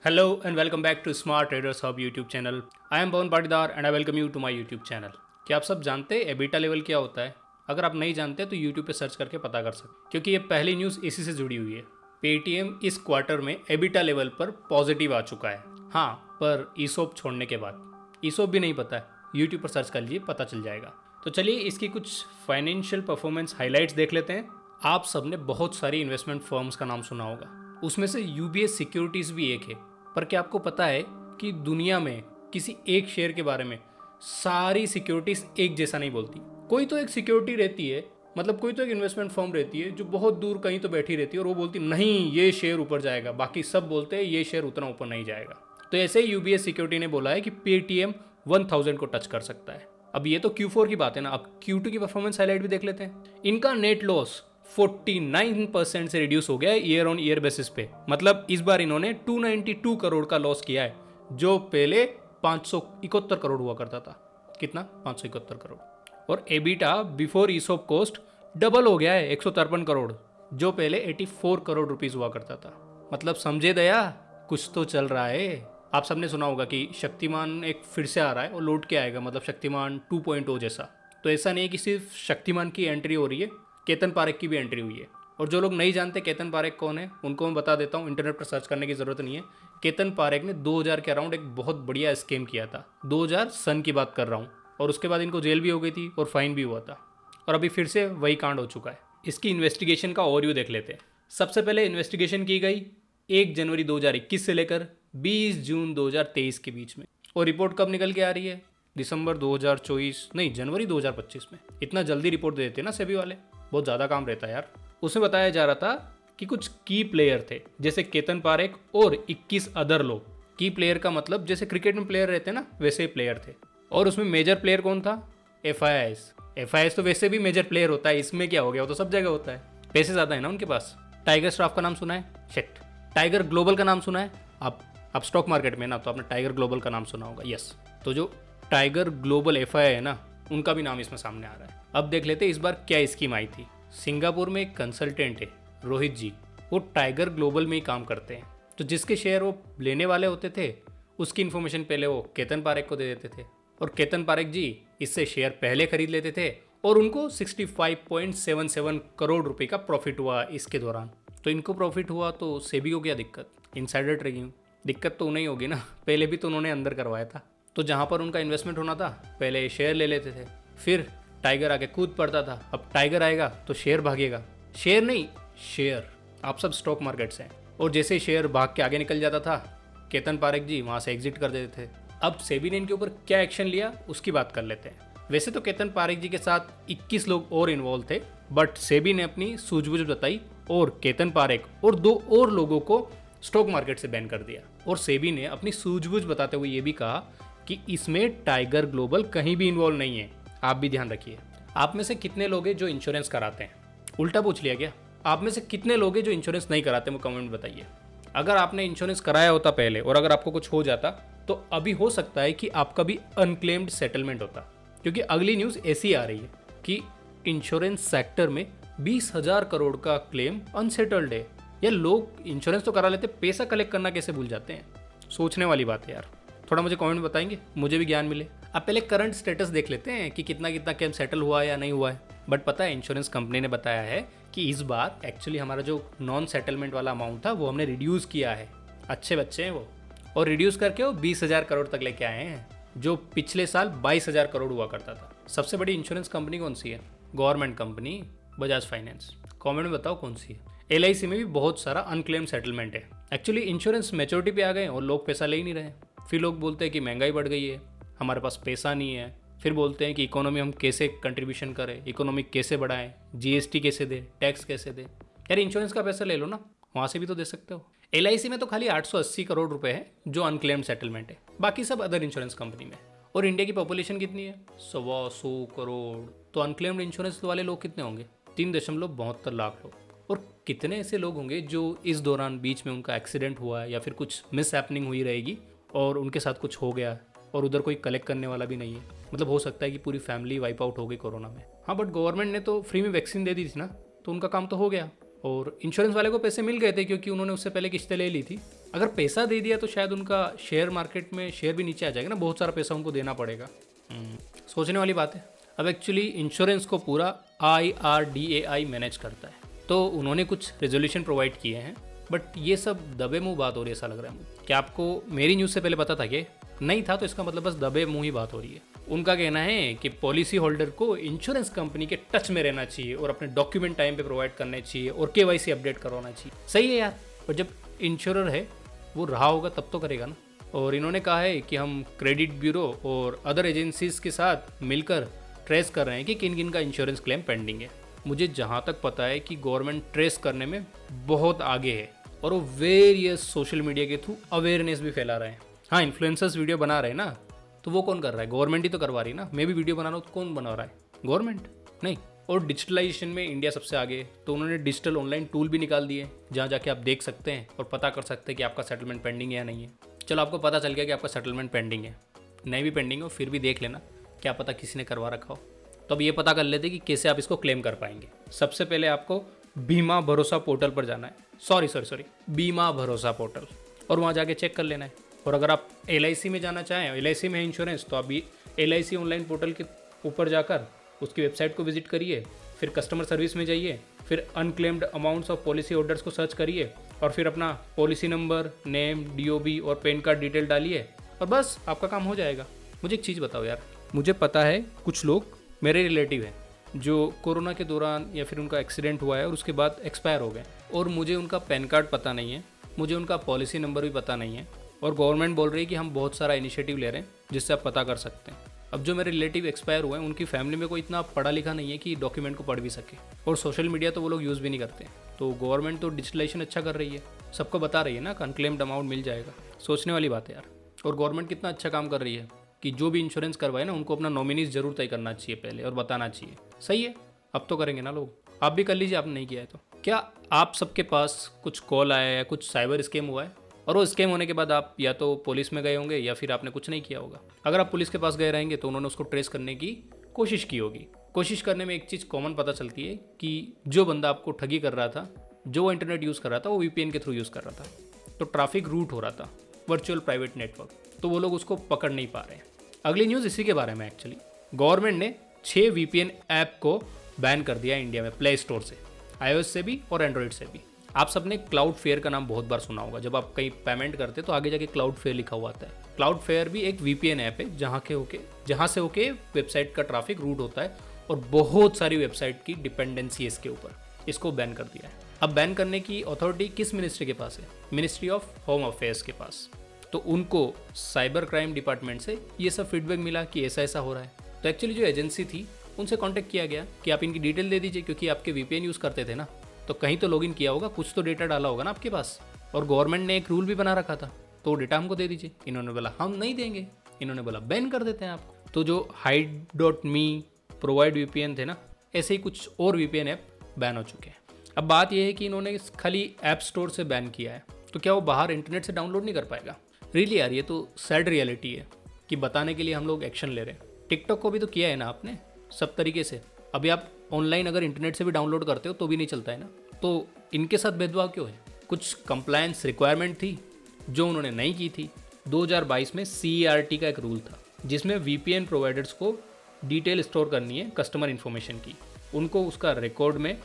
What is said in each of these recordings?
Hello and welcome back to Smart Traders Hub YouTube channel. I am Pawan Patidar and I welcome you to my YouTube channel. क्या आप सब जानते हैं EBITDA level क्या होता है? अगर आप नहीं जानते तो YouTube पे सर्च करके पता कर सकते, क्योंकि ये पहली न्यूज़ इसी से जुड़ी हुई है। पेटीएम इस क्वार्टर में एबिटा लेवल पर पॉजिटिव आ चुका है। हाँ, पर ईसोप छोड़ने के बाद। ईसोप भी नहीं पता है, यूट्यूब पर सर्च कर लीजिए, पता चल जाएगा। तो चलिए इसकी कुछ फाइनेंशियल परफॉर्मेंस हाईलाइट्स देख लेते हैं। आप सबने बहुत सारी इन्वेस्टमेंट फर्म्स का नाम सुना होगा, उसमें से यूबीएस सिक्योरिटीज़ भी एक है। पर क्या आपको पता है कि दुनिया में किसी एक शेयर के बारे में सारी सिक्योरिटीज एक जैसा नहीं बोलती? कोई तो एक सिक्योरिटी रहती है, मतलब कोई तो एक इन्वेस्टमेंट फर्म रहती है जो बहुत दूर कहीं तो बैठी रहती है और वो बोलती नहीं ये शेयर ऊपर जाएगा, बाकी सब बोलते हैं ये शेयर उतना ऊपर नहीं जाएगा। तो ऐसे ही यूबीएस सिक्योरिटी ने बोला है कि पेटीएम 1000 को टच कर सकता है। अब ये तो Q4 की बात है ना, अब Q2 की परफॉर्मेंस हाईलाइट भी देख लेते हैं। इनका नेट लॉस 49% से रिड्यूस हो गया है ईयर ऑन ईयर बेसिस पे। मतलब इस बार इन्होंने 292 करोड़ का लॉस किया है, जो पहले 571 करोड़ हुआ करता था। कितना? 571 करोड़। और एबिटा बिफोर ईसोप कॉस्ट डबल हो गया है, 153 करोड़, जो पहले 84 करोड़ रुपीस हुआ करता था। मतलब समझे दया, कुछ तो चल रहा है। आप सबने सुना होगा कि शक्तिमान एक फिर से आ रहा है और लौट के आएगा, मतलब शक्तिमान 2.0 जैसा। तो ऐसा नहीं है कि सिर्फ शक्तिमान की एंट्री हो रही है, केतन पारेख की भी एंट्री हुई है। और जो लोग नहीं जानते केतन पारेख कौन है, उनको मैं बता देता हूँ, इंटरनेट पर सर्च करने की ज़रूरत नहीं है। केतन पारेख ने 2000 के अराउंड एक बहुत बढ़िया स्कैम किया था। 2000 सन की बात कर रहा हूँ, और उसके बाद इनको जेल भी हो गई थी और फाइन भी हुआ था, और अभी फिर से वही कांड हो चुका है। इसकी इन्वेस्टिगेशन का ओवरव्यू देख लेते हैं। सबसे पहले इन्वेस्टिगेशन की गई 1 जनवरी 2021 से लेकर 20 जून 2023 के बीच में, और रिपोर्ट कब निकल के आ रही है? दिसंबर 2024 नहीं, जनवरी 2025 में। इतना जल्दी रिपोर्ट दे देते हैं ना सेबी वाले, बहुत ज़्यादा काम रहता है यार। उसमें बताया जा रहा था कि कुछ की प्लेयर थे, जैसे केतन पारेख और 21 अदर लोग। की प्लेयर का मतलब जैसे क्रिकेट में प्लेयर रहते हैं ना, वैसे ही प्लेयर थे। और उसमें मेजर प्लेयर कौन था? एफआईआईएस तो वैसे भी मेजर प्लेयर होता है, इसमें क्या हो गया, वो तो सब जगह होता है, पैसे ज़्यादा है ना उनके पास। टाइगर श्रॉफ का नाम सुना है? शिट। टाइगर ग्लोबल का नाम सुना है? आप स्टॉक मार्केट में ना, तो आपने टाइगर ग्लोबल का नाम सुना होगा। यस, तो जो टाइगर ग्लोबल एफआईआई है ना, उनका भी नाम इसमें सामने आ रहा है। अब देख लेते इस बार क्या स्कीम आई थी। सिंगापुर में एक कंसल्टेंट है रोहित जी, वो टाइगर ग्लोबल में ही काम करते हैं। तो जिसके शेयर वो लेने वाले होते थे, उसकी इन्फॉर्मेशन पहले वो केतन पारेख को दे देते थे, और केतन पारेख जी इससे शेयर पहले खरीद लेते थे, और उनको 65.77 करोड़ रुपए का प्रॉफिट हुआ इसके दौरान। तो इनको प्रॉफिट हुआ तो सेबी को क्या दिक्कत? इनसाइडर ट्रेडिंग दिक्कत तो उन्हें होगी ना, पहले भी तो उन्होंने अंदर करवाया था। तो जहाँ पर उनका इन्वेस्टमेंट होना था, पहले शेयर ले लेते थे, फिर टाइगर आके कूद पड़ता था। अब टाइगर आएगा तो शेयर भागेगा, शेयर नहीं शेयर। आप सब स्टॉक मार्केट से हैं, और जैसे ही शेयर भाग के आगे निकल जाता था, केतन पारेख जी वहाँ से एग्जिट कर देते थे। अब सेबी ने इनके ऊपर क्या एक्शन लिया उसकी बात कर लेते हैं। वैसे तो केतन पारेख जी के साथ 21 लोग और इन्वॉल्व थे, बट सेबी ने अपनी सूझबूझ बताई और केतन पारेख और 2 और लोगों को स्टॉक मार्केट से बैन कर दिया। और सेबी ने अपनी सूझबूझ बताते हुए ये भी कहा कि इसमें टाइगर ग्लोबल कहीं भी इन्वॉल्व नहीं है। आप भी ध्यान रखिए। आप में से कितने लोग हैं जो इंश्योरेंस कराते हैं? उल्टा पूछ लिया क्या? आप में से कितने लोग हैं जो इंश्योरेंस नहीं कराते? वो कमेंट बताइए। अगर आपने इंश्योरेंस कराया होता पहले, और अगर आपको कुछ हो जाता, तो अभी हो सकता है कि आपका भी अनक्लेम्ड सेटलमेंट होता। क्योंकि अगली न्यूज़ ऐसी आ रही है कि इंश्योरेंस सेक्टर में 20,000 करोड़ का क्लेम अनसेटल्ड है। या लोग इंश्योरेंस तो करा लेते, पैसा कलेक्ट करना कैसे भूल जाते हैं? सोचने वाली बात है यार। थोड़ा मुझे कमेंट बताएंगे, मुझे भी ज्ञान मिले। अब पहले करंट स्टेटस देख लेते हैं कि कितना कितना क्लेम सेटल हुआ है या नहीं हुआ है। बट पता है, इंश्योरेंस कंपनी ने बताया है कि इस बार एक्चुअली हमारा जो नॉन सेटलमेंट वाला अमाउंट था वो हमने रिड्यूस किया है। अच्छे बच्चे हैं वो, और रिड्यूस करके वो 20,000 करोड़ तक लेके आए हैं, जो पिछले साल 22,000 करोड़ हुआ करता था। सबसे बड़ी इंश्योरेंस कंपनी कौन सी है? Government company Bajaj finance. Comment में बताओ कौन सी है। LIC में भी बहुत सारा अनक्लेम सेटलमेंट है। एक्चुअली इंश्योरेंस मैच्योरिटी पे आ गए और लोग पैसा ले ही नहीं रहे। फिर लोग बोलते हैं कि महंगाई बढ़ गई है, हमारे पास पैसा नहीं है। फिर बोलते हैं कि इकोनॉमी हम कैसे कंट्रीब्यूशन करें, इकोनॉमी कैसे बढ़ाएं, GST कैसे दें, टैक्स कैसे दें। यार इंश्योरेंस का पैसा ले लो ना, वहाँ से भी तो दे सकते हो। LIC में तो खाली 880 करोड़ रुपए है जो अनक्लेम्ड सेटलमेंट है, बाकी सब अदर इंश्योरेंस कंपनी में। और इंडिया की पॉपुलेशन कितनी है? 125 करोड़। तो अनक्लेम्ड इंश्योरेंस वाले लोग कितने होंगे? 3.72 लाख लोग। और कितने ऐसे लोग होंगे जो इस दौरान बीच में उनका एक्सीडेंट हुआ है या फिर कुछ मिस हैपनिंग हुई रहेगी और उनके साथ कुछ हो गया, और उधर कोई कलेक्ट करने वाला भी नहीं है। मतलब हो सकता है कि पूरी फैमिली वाइप आउट हो गई कोरोना में। हाँ, बट गवर्नमेंट ने तो फ्री में वैक्सीन दे दी थी ना, तो उनका काम तो हो गया। और इंश्योरेंस वाले को पैसे मिल गए थे क्योंकि उन्होंने उससे पहले किस्तें ले ली थी। अगर पैसा दे दिया तो शायद उनका शेयर मार्केट में शेयर भी नीचे आ जाएगा ना, बहुत सारा पैसा उनको देना पड़ेगा। सोचने वाली बात है। अब एक्चुअली इंश्योरेंस को पूरा IRDAI मैनेज करता है, तो उन्होंने कुछ रेजोल्यूशन प्रोवाइड किए हैं, बट ये सब दबे मुंह बात हो रही है ऐसा लग रहा है मुझे। क्या आपको मेरी न्यूज़ से पहले पता था कि नहीं था, तो इसका मतलब बस दबे मुंह ही बात हो रही है। उनका कहना है कि पॉलिसी होल्डर को इंश्योरेंस कंपनी के टच में रहना चाहिए और अपने डॉक्यूमेंट टाइम पे प्रोवाइड करने चाहिए और KYC अपडेट करवाना चाहिए। सही है यार, पर जब इंश्योरर है वो रहा होगा तब तो करेगा ना। और इन्होंने कहा है कि हम क्रेडिट ब्यूरो और अदर एजेंसीज के साथ मिलकर ट्रेस कर रहे हैं कि किन किन का इंश्योरेंस क्लेम पेंडिंग है। मुझे जहाँ तक पता है कि गवर्नमेंट ट्रेस करने में बहुत आगे है और वो वेरियस सोशल मीडिया के थ्रू अवेयरनेस भी फैला रहे हैं। हाँ, इन्फ्लुएंसर्स वीडियो बना रहे हैं ना, तो वो कौन कर रहा है? गवर्नमेंट ही तो करवा रही है ना। मैं भी वीडियो बना रहा हूँ तो कौन बना रहा है? गवर्नमेंट नहीं। और डिजिटलाइजेशन में इंडिया सबसे आगे है, तो उन्होंने डिजिटल ऑनलाइन टूल भी निकाल दिए जहाँ जाके आप देख सकते हैं और पता कर सकते हैं कि आपका सेटलमेंट पेंडिंग है या नहीं है। चलो, आपको पता चल गया कि आपका सेटलमेंट पेंडिंग है, नहीं भी पेंडिंग हो फिर भी देख लेना, क्या पता किसी ने करवा रखा हो। तो अब ये पता कर लेते कि कैसे आप इसको क्लेम कर पाएंगे। सबसे पहले आपको बीमा भरोसा पोर्टल पर जाना है, सॉरी बीमा भरोसा पोर्टल, और वहाँ जाके चेक कर लेना है। और अगर आप LIC में जाना चाहें, LIC में है इंश्योरेंस, तो अभी LIC ऑनलाइन पोर्टल के ऊपर जाकर उसकी वेबसाइट को विजिट करिए, फिर कस्टमर सर्विस में जाइए, फिर unclaimed amounts of policy holders को सर्च करिए और फिर अपना पॉलिसी नंबर, नेम, DOB और पैन कार्ड डिटेल डालिए और बस आपका काम हो जाएगा। मुझे एक चीज़ बताओ यार, मुझे पता है कुछ लोग मेरे रिलेटिव हैं जो कोरोना के दौरान या फिर उनका एक्सीडेंट हुआ है और उसके बाद एक्सपायर हो गए, और मुझे उनका पैन कार्ड पता नहीं है, मुझे उनका पॉलिसी नंबर भी पता नहीं है, और गवर्नमेंट बोल रही है कि हम बहुत सारा इनिशिएटिव ले रहे हैं जिससे आप पता कर सकते हैं। अब जो मेरे रिलेटिव एक्सपायर हुए हैं उनकी फैमिली में कोई इतना पढ़ा लिखा नहीं है कि डॉक्यूमेंट को पढ़ भी सके, और सोशल मीडिया तो वो लोग यूज़ भी नहीं करते। तो गवर्नमेंट तो डिजिटलाइजेशन अच्छा कर रही है, सबको बता रही है ना, अनक्लेम्ड अमाउंट मिल जाएगा। सोचने वाली बात है यार। और गवर्नमेंट कितना अच्छा काम कर रही है कि जो भी इंश्योरेंस करवाए ना उनको अपना नॉमिनीज जरूर तय करना चाहिए पहले और बताना चाहिए। सही है, अब तो करेंगे ना लोग। आप भी कर लीजिए, आपने नहीं किया है तो। क्या आप सबके पास कुछ कॉल आया है, कुछ साइबर स्कैम हुआ है, और वो स्कैम होने के बाद आप या तो पुलिस में गए होंगे या फिर आपने कुछ नहीं किया होगा? अगर आप पुलिस के पास गए रहेंगे तो उन्होंने उसको ट्रेस करने की कोशिश की होगी। कोशिश करने में एक चीज़ कॉमन पता चलती है कि जो बंदा आपको ठगी कर रहा था, जो वो इंटरनेट यूज़ कर रहा था, वो VPN के थ्रू यूज़ कर रहा था, तो ट्रैफिक रूट हो रहा था, वर्चुअल प्राइवेट नेटवर्क, तो वो लोग उसको पकड़ नहीं पा रहे हैं। अगली न्यूज़ इसी के बारे में। एक्चुअली गवर्नमेंट ने 6 VPN ऐप को बैन कर दिया इंडिया में, प्ले स्टोर से, iOS से भी और एंड्रॉइड से भी। आप सबने क्लाउडफेयर का नाम बहुत बार सुना होगा। जब आप कहीं पेमेंट करते तो आगे जाके क्लाउडफेयर लिखा हुआ आता है। क्लाउडफेयर भी एक VPN ऐप है जहाँ से होके वेबसाइट का ट्रैफिक रूट होता है, और बहुत सारी वेबसाइट की डिपेंडेंसी है इसके ऊपर। इसको बैन कर दिया है। अब बैन करने की अथॉरिटी किस मिनिस्ट्री के पास है? मिनिस्ट्री ऑफ होम अफेयर्स के पास। तो उनको साइबर क्राइम डिपार्टमेंट से ये सब फीडबैक मिला कि ऐसा ऐसा हो रहा है। तो एक्चुअली जो एजेंसी थी उनसे कांटेक्ट किया गया कि आप इनकी डिटेल दे दीजिए, क्योंकि आपके VPN यूज़ करते थे ना, तो कहीं तो लॉगिन किया होगा, कुछ तो डेटा डाला होगा ना आपके पास, और गवर्नमेंट ने एक रूल भी बना रखा था, तो डेटा हमको दे दीजिए। इन्होंने बोला हम नहीं देंगे, इन्होंने बोला बैन कर देते हैं आपको। तो जो hide.me, प्रोवाइड VPN थे ना, ऐसे ही कुछ और VPN ऐप बैन हो चुके हैं। अब बात यह है कि इन्होंने खाली ऐप स्टोर से बैन किया है, तो क्या वो बाहर इंटरनेट से डाउनलोड नहीं कर पाएगा? रियली यार, ये तो सैड रियलिटी है कि बताने के लिए हम लोग एक्शन ले रहे हैं। टिकटॉक को भी तो किया है ना आपने, सब तरीके से। अभी आप ऑनलाइन अगर इंटरनेट से भी डाउनलोड करते हो तो भी नहीं चलता है ना, तो इनके साथ भेदभाव क्यों है? कुछ कंप्लायंस रिक्वायरमेंट थी जो उन्होंने नहीं की थी। 2022 में CERT का एक रूल था जिसमें VPN प्रोवाइडर्स को डिटेल स्टोर करनी है कस्टमर इन्फॉर्मेशन की। उनको उसका रिकॉर्ड में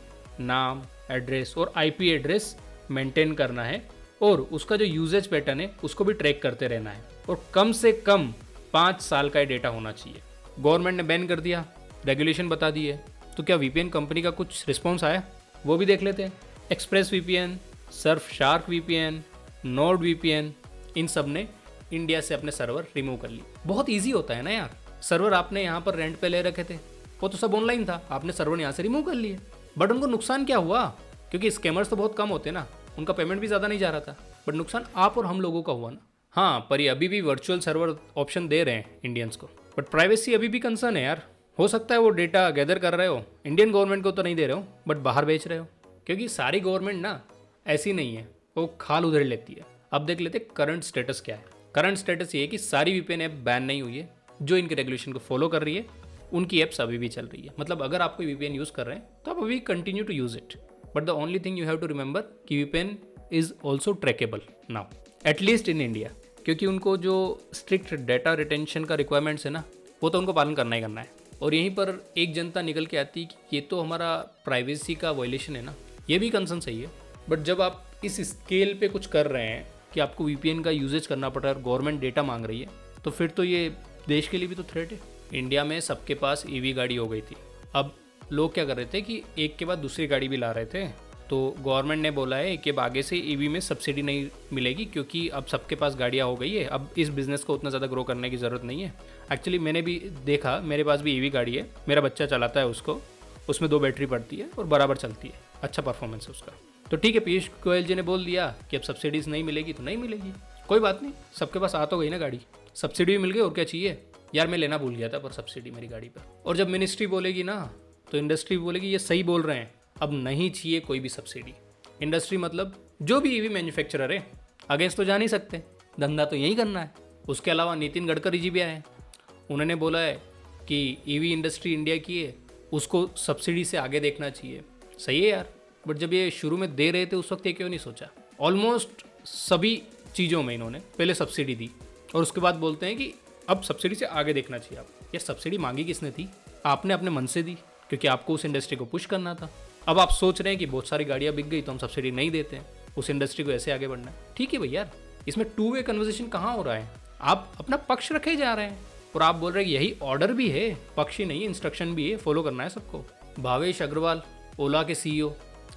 नाम, एड्रेस और IP एड्रेस मेंटेन करना है, और उसका जो यूजेज पैटर्न है उसको भी ट्रैक करते रहना है, और कम से कम 5 साल का डेटा होना चाहिए। गवर्नमेंट ने बैन कर दिया, रेगुलेशन बता दी है, तो क्या VPN कंपनी का कुछ रिस्पॉन्स आया? वो भी देख लेते हैं। Express VPN, Surfshark VPN, Nord VPN, इन सब ने इंडिया से अपने सर्वर रिमूव कर लिए। बहुत ईजी होता है ना यार, सर्वर आपने यहाँ पर रेंट पे ले रखे थे, वो तो सब ऑनलाइन था, आपने सर्वर यहाँ से रिमूव कर लिए। बट उनको नुकसान क्या हुआ? क्योंकि स्कैमर्स तो बहुत कम होते ना, उनका पेमेंट भी ज़्यादा नहीं जा रहा था, बट नुकसान आप और हम लोगों का हुआ ना। हाँ, पर ये अभी भी वर्चुअल सर्वर ऑप्शन दे रहे हैं इंडियंस को, बट प्राइवेसी अभी भी कंसर्न है यार। हो सकता है वो डेटा गैदर कर रहे हो, इंडियन गवर्नमेंट को तो नहीं दे रहे हो, बट बाहर बेच रहे हो, क्योंकि सारी गवर्नमेंट ना ऐसी नहीं है, वो खाल उधर लेती है। अब देख लेते करंट स्टेटस क्या है। करंट स्टेटस ये है कि सारी VPN ऐप बैन नहीं हुई है, जो इनके रेगुलेशन को फॉलो कर रही है उनकी ऐप्स अभी भी चल रही है। मतलब अगर आप कोई VPN यूज़ कर रहे हैं तो आप अभी continue to use it, but the only thing you have to remember कि VPN is also trackable now. At least in India, क्योंकि उनको जो स्ट्रिक्ट डाटा रिटेंशन का रिक्वायरमेंट्स है ना, वो तो उनको पालन करना ही करना है। और यहीं पर एक जनता निकल के आती है कि ये तो हमारा प्राइवेसी का वायलेशन है ना, ये भी कंसर्न सही है। बट जब आप इस स्केल पे कुछ कर रहे हैं कि आपको वीपीएन का यूजेज करना पड़ रहा है और गवर्नमेंट डेटा मांग रही है, तो फिर तो ये देश के लिए भी तो थ्रेट है। इंडिया में सबके पास ईवी गाड़ी हो गई थी। अब लोग क्या कर रहे थे कि एक के बाद दूसरी गाड़ी भी ला रहे थे, तो गवर्नमेंट ने बोला है कि अब आगे से ईवी में सब्सिडी नहीं मिलेगी, क्योंकि अब सबके पास गाड़ियाँ हो गई है, अब इस बिज़नेस को उतना ज़्यादा ग्रो करने की ज़रूरत नहीं है। एक्चुअली मैंने भी देखा, मेरे पास भी ईवी गाड़ी है, मेरा बच्चा चलाता है उसको, उसमें 2 बैटरी पड़ती है और बराबर चलती है, अच्छा परफॉर्मेंस है उसका। तो ठीक है, पीयूष गोयल जी ने बोल दिया कि अब सब्सिडीज़ नहीं मिलेगी तो नहीं मिलेगी, कोई बात नहीं, सबके पास आ तो गई ना गाड़ी, सब्सिडी भी मिल गई, और क्या चाहिए यार। मैं लेना भूल गया था पर सब्सिडी मेरी गाड़ी पर। और जब मिनिस्ट्री बोलेगी ना, तो इंडस्ट्री भी बोलेगी ये सही बोल रहे हैं, अब नहीं चाहिए कोई भी सब्सिडी। इंडस्ट्री मतलब जो भी ईवी मैन्युफैक्चरर है, अगेंस्ट तो जा नहीं सकते, धंधा तो यही करना है। उसके अलावा नितिन गडकरी जी भी आए हैं, उन्होंने बोला है कि ईवी इंडस्ट्री इंडिया की है, उसको सब्सिडी से आगे देखना चाहिए। सही है यार, बट जब ये शुरू में दे रहे थे उस वक्त ये क्यों नहीं सोचा। ऑलमोस्ट सभी चीज़ों में इन्होंने पहले सब्सिडी दी और उसके बाद बोलते हैं कि अब सब्सिडी से आगे देखना चाहिए। आप यार, सब्सिडी मांगी किसने थी? आपने अपने मन से दी, क्योंकि आपको उस इंडस्ट्री को पुश करना था। अब आप सोच रहे हैं कि बहुत सारी गाड़ियाँ बिक गई तो हम सब्सिडी नहीं देते हैं, उस इंडस्ट्री को ऐसे आगे बढ़ना है। ठीक है भैया यार, इसमें 2 वे कन्वर्सेशन कहाँ हो रहा है? आप अपना पक्ष रखे जा रहे हैं और आप बोल रहे हैं कि यही ऑर्डर भी है, पक्ष ही नहीं, इंस्ट्रक्शन भी है, फॉलो करना है सबको। भावेश अग्रवाल, ओला के सीईओ,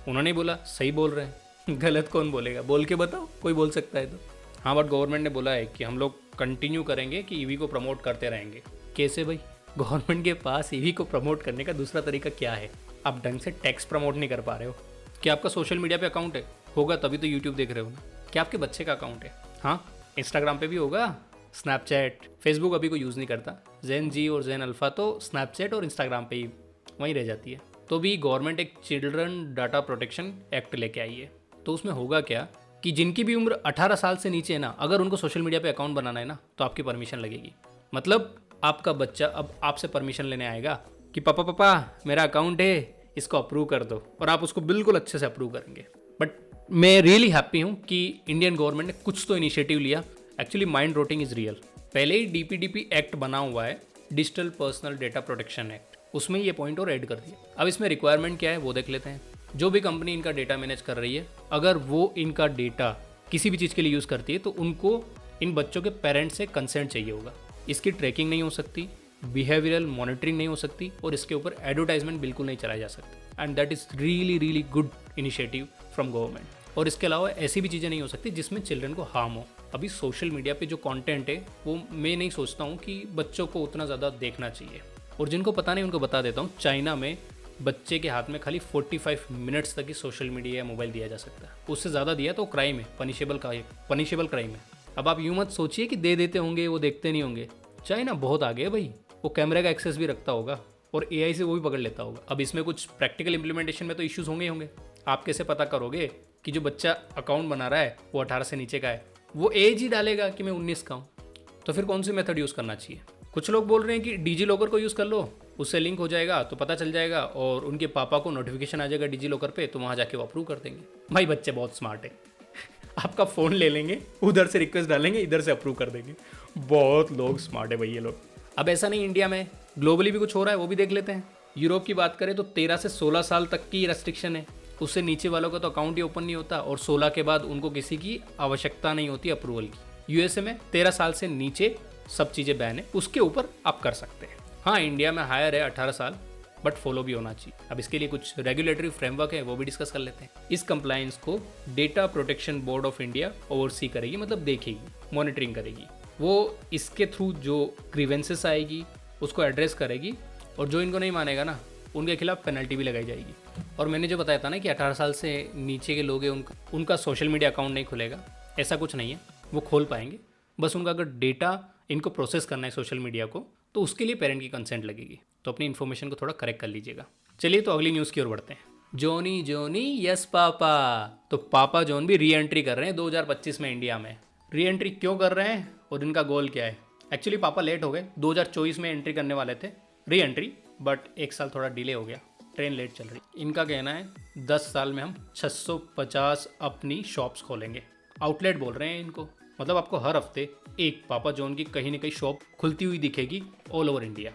उन्होंने बोला सही बोल रहे हैं। गलत कौन बोलेगा? बोल के बताओ, कोई बोल सकता है तो। हाँ, बट गवर्नमेंट ने बोला है कि हम लोग कंटिन्यू करेंगे कि ईवी को प्रमोट करते रहेंगे। कैसे भाई? गवर्नमेंट के पास ईवी को प्रमोट करने का दूसरा तरीका क्या है? आप ढंग से टैक्स प्रमोट नहीं कर पा रहे हो। क्या आपका सोशल मीडिया पे अकाउंट है? होगा तभी तो यूट्यूब देख रहे हो ना। क्या आपके बच्चे का अकाउंट है? हाँ, इंस्टाग्राम पे भी होगा, स्नैपचैट, फेसबुक अभी कोई यूज़ नहीं करता। जेन जी और जेन अल्फ़ा तो स्नैपचैट और इंस्टाग्राम पे ही वहीं रह जाती है। तो भी गवर्नमेंट एक चिल्ड्रन डाटा प्रोटेक्शन एक्ट लेके आई है। तो उसमें होगा क्या कि जिनकी भी उम्र 18 साल से नीचे है ना, अगर उनको सोशल मीडिया पे अकाउंट बनाना है ना, तो आपकी परमिशन लगेगी। मतलब आपका बच्चा अब आपसे परमिशन लेने आएगा कि पापा पापा मेरा अकाउंट है, इसको अप्रूव कर दो, और आप उसको बिल्कुल अच्छे से अप्रूव करेंगे। बट मैं रियली हैप्पी हूँ कि इंडियन गवर्नमेंट ने कुछ तो इनिशिएटिव लिया। Actually mind rotting is real. पहले ही डीपीडीपी एक्ट बना हुआ है, digital personal data protection act, उसमें ये पॉइंट और ऐड कर दिया। अब इसमें रिक्वायरमेंट क्या है वो देख लेते हैं। जो भी कंपनी इनका डेटा मैनेज कर रही है, अगर वो इनका डेटा किसी भी चीज़ के लिए यूज़ करती है तो उनको इन बच्चों के पेरेंट्स से कंसेंट चाहिए होगा। इसकी ट्रैकिंग नहीं हो सकती, बिहेवियरल मॉनिटरिंग नहीं हो सकती, और इसके ऊपर एडवर्टाइजमेंट बिल्कुल नहीं चलाई जा सकती। And that is really really good initiative from government. और इसके अलावा ऐसी भी चीज़ें नहीं हो सकती जिसमें चिल्ड्रन को हार्म हो। अभी सोशल मीडिया पे जो कंटेंट है वो मैं नहीं सोचता हूँ कि बच्चों को उतना ज़्यादा देखना चाहिए। और जिनको पता नहीं उनको बता देता हूँ, चाइना में बच्चे के हाथ में खाली 45 मिनट्स तक ही सोशल मीडिया या मोबाइल दिया जा सकता है। उससे ज़्यादा दिया तो क्राइम है, पनिशेबल क्राइम है। अब आप यूँ मत सोचिए कि दे देते होंगे वो देखते नहीं होंगे। चाइना बहुत आगे है भाई, वो कैमरे का एक्सेस भी रखता होगा और एआई से वो भी पकड़ लेता होगा। अब इसमें कुछ प्रैक्टिकल इंप्लीमेंटेशन में तो इश्यूज होंगे ही होंगे। आप कैसे पता करोगे कि जो बच्चा अकाउंट बना रहा है वो 18 से नीचे का है? वो एज ही डालेगा कि मैं 19 का हूँ। तो फिर कौन सी मेथड यूज़ करना चाहिए? कुछ लोग बोल रहे हैं कि डिजी लॉकर को यूज़ कर लो, उससे लिंक हो जाएगा तो पता चल जाएगा और उनके पापा को नोटिफिकेशन आ जाएगा डिजी लॉकर पे, तो वहाँ जाके वो अप्रूव कर देंगे। भाई बच्चे बहुत स्मार्ट है। आपका फ़ोन ले लेंगे, उधर से रिक्वेस्ट डालेंगे, इधर से अप्रूव कर देंगे। बहुत लोग स्मार्ट है भाई ये लोग। अब ऐसा नहीं इंडिया में, ग्लोबली भी कुछ हो रहा है, वो भी देख लेते हैं। यूरोप की बात करें तो 13 से 16 साल तक की रेस्ट्रिक्शन है। उससे नीचे वालों का तो अकाउंट ही ओपन नहीं होता, और 16 के बाद उनको किसी की आवश्यकता नहीं होती अप्रूवल की। यूएसए में 13 साल से नीचे सब चीज़ें बैन है, उसके ऊपर आप कर सकते हैं। हाँ, इंडिया में हायर है 18 साल, बट फॉलो भी होना चाहिए। अब इसके लिए कुछ रेगुलेटरी फ्रेमवर्क है, वो भी डिस्कस कर लेते हैं। इस कंप्लायंस को data protection board of India oversee करेगी, मतलब देखेगी, मॉनिटरिंग करेगी। वो इसके थ्रू जो ग्रीवेंसेस आएगी उसको एड्रेस करेगी, और जो इनको नहीं मानेगा ना उनके खिलाफ पेनल्टी भी लगाई जाएगी। और मैंने जो बताया था ना कि 18 साल से नीचे के लोग हैं उनका सोशल मीडिया अकाउंट नहीं खुलेगा, ऐसा कुछ नहीं है, वो खोल पाएंगे। बस उनका अगर डेटा इनको प्रोसेस करना है सोशल मीडिया को, तो उसके लिए पेरेंट की कंसेंट लगेगी। तो अपनी इन्फॉर्मेशन को थोड़ा करेक्ट कर लीजिएगा। चलिए तो अगली न्यूज़ की ओर बढ़ते हैं। जोनी जोनी यस पापा। तो पापा जॉन भी री एंट्री कर रहे हैं 2025 में इंडिया में। री एंट्री क्यों कर रहे हैं और इनका गोल क्या है? एक्चुअली पापा लेट हो गए, 2024 में एंट्री करने वाले थे री एंट्री, बट 1 साल थोड़ा डिले हो गया, ट्रेन लेट चल रही। इनका कहना है 10 साल में हम 650 अपनी शॉप्स खोलेंगे। आउटलेट बोल रहे हैं इनको। मतलब आपको हर हफ्ते एक पापा जॉन की कहीं ना कहीं शॉप खुलती हुई दिखेगी ऑल ओवर इंडिया।